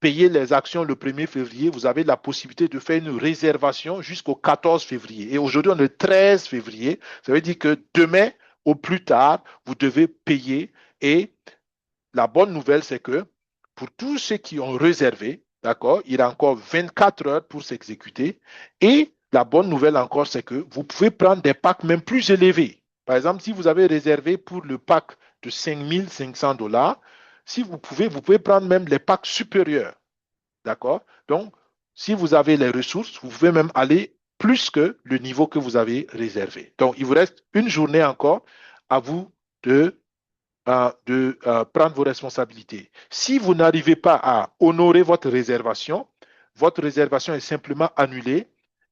payer les actions le 1er février, vous avez la possibilité de faire une réservation jusqu'au 14 février. Et aujourd'hui, on est le 13 février. Ça veut dire que demain, au plus tard, vous devez payer. Et la bonne nouvelle, c'est que pour tous ceux qui ont réservé, d'accord, il y a encore 24 heures pour s'exécuter. Et la bonne nouvelle encore, c'est que vous pouvez prendre des packs même plus élevés. Par exemple, si vous avez réservé pour le pack de 5 500 $, si vous pouvez prendre même les packs supérieurs. D'accord? Donc, si vous avez les ressources, vous pouvez même aller plus que le niveau que vous avez réservé. Donc, il vous reste une journée encore à vous de prendre vos responsabilités. Si vous n'arrivez pas à honorer votre réservation est simplement annulée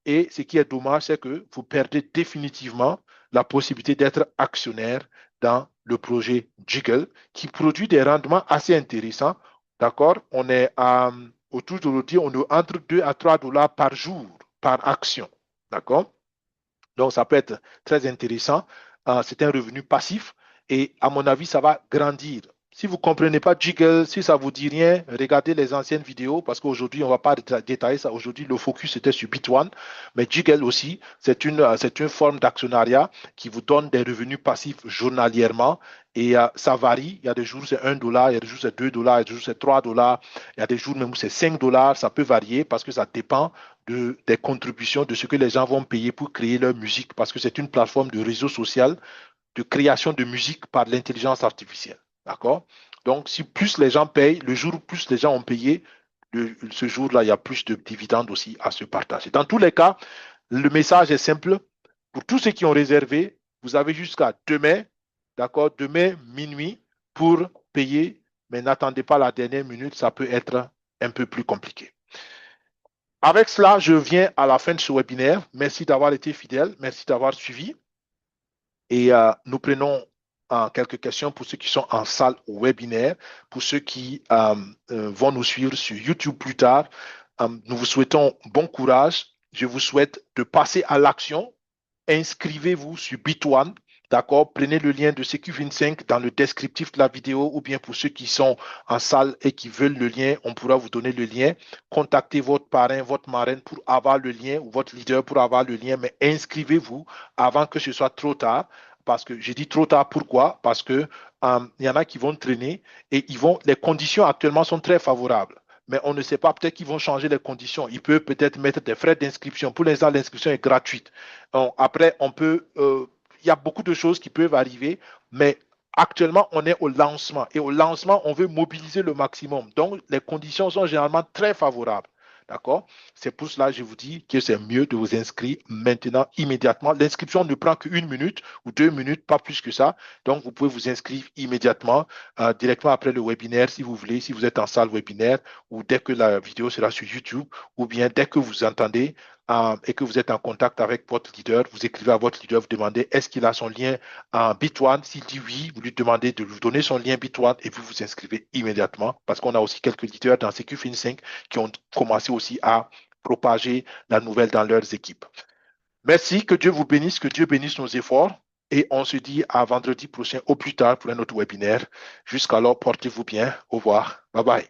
et ce qui est dommage, c'est que vous perdez définitivement la possibilité d'être actionnaire dans le projet Jiggle qui produit des rendements assez intéressants. D'accord? On est autour d'aujourd'hui, on est entre 2 à 3 $ par jour, par action. D'accord? Donc, ça peut être très intéressant. C'est un revenu passif et à mon avis, ça va grandir. Si vous ne comprenez pas Jiggle, si ça ne vous dit rien, regardez les anciennes vidéos parce qu'aujourd'hui, on ne va pas détailler ça. Aujourd'hui, le focus était sur Bit1, mais Jiggle aussi, c'est une forme d'actionnariat qui vous donne des revenus passifs journalièrement et ça varie. Il y a des jours c'est 1 $, il y a des jours c'est 2 $, il y a des jours c'est 3 $, il y a des jours même où c'est 5 $. Ça peut varier parce que ça dépend des contributions, de ce que les gens vont payer pour créer leur musique parce que c'est une plateforme de réseau social de création de musique par l'intelligence artificielle. D'accord? Donc, si plus les gens payent, le jour où plus les gens ont payé, ce jour-là, il y a plus de dividendes aussi à se partager. Dans tous les cas, le message est simple. Pour tous ceux qui ont réservé, vous avez jusqu'à demain, d'accord, demain minuit pour payer, mais n'attendez pas la dernière minute, ça peut être un peu plus compliqué. Avec cela, je viens à la fin de ce webinaire. Merci d'avoir été fidèle, merci d'avoir suivi. Et nous prenons quelques questions pour ceux qui sont en salle webinaire, pour ceux qui vont nous suivre sur YouTube plus tard. Nous vous souhaitons bon courage. Je vous souhaite de passer à l'action. Inscrivez-vous sur Bit1. D'accord? Prenez le lien de CQ25 dans le descriptif de la vidéo ou bien pour ceux qui sont en salle et qui veulent le lien, on pourra vous donner le lien. Contactez votre parrain, votre marraine pour avoir le lien ou votre leader pour avoir le lien, mais inscrivez-vous avant que ce soit trop tard. Parce que j'ai dit trop tard, pourquoi? Parce que il y en a qui vont traîner et les conditions actuellement sont très favorables. Mais on ne sait pas, peut-être qu'ils vont changer les conditions. Ils peuvent peut-être mettre des frais d'inscription. Pour l'instant, l'inscription est gratuite. Après, il y a beaucoup de choses qui peuvent arriver, mais actuellement, on est au lancement. Et au lancement, on veut mobiliser le maximum. Donc, les conditions sont généralement très favorables. D'accord? C'est pour cela que je vous dis que c'est mieux de vous inscrire maintenant, immédiatement. L'inscription ne prend qu'une minute ou 2 minutes, pas plus que ça. Donc, vous pouvez vous inscrire immédiatement, directement après le webinaire, si vous voulez, si vous êtes en salle webinaire, ou dès que la vidéo sera sur YouTube, ou bien dès que vous entendez et que vous êtes en contact avec votre leader, vous écrivez à votre leader, vous demandez est-ce qu'il a son lien en Bitone. S'il dit oui, vous lui demandez de lui donner son lien Bitone et puis vous inscrivez immédiatement parce qu'on a aussi quelques leaders dans CQFin5 qui ont commencé aussi à propager la nouvelle dans leurs équipes. Merci, que Dieu vous bénisse, que Dieu bénisse nos efforts et on se dit à vendredi prochain au plus tard pour un autre webinaire. Jusqu'alors, portez-vous bien. Au revoir. Bye bye.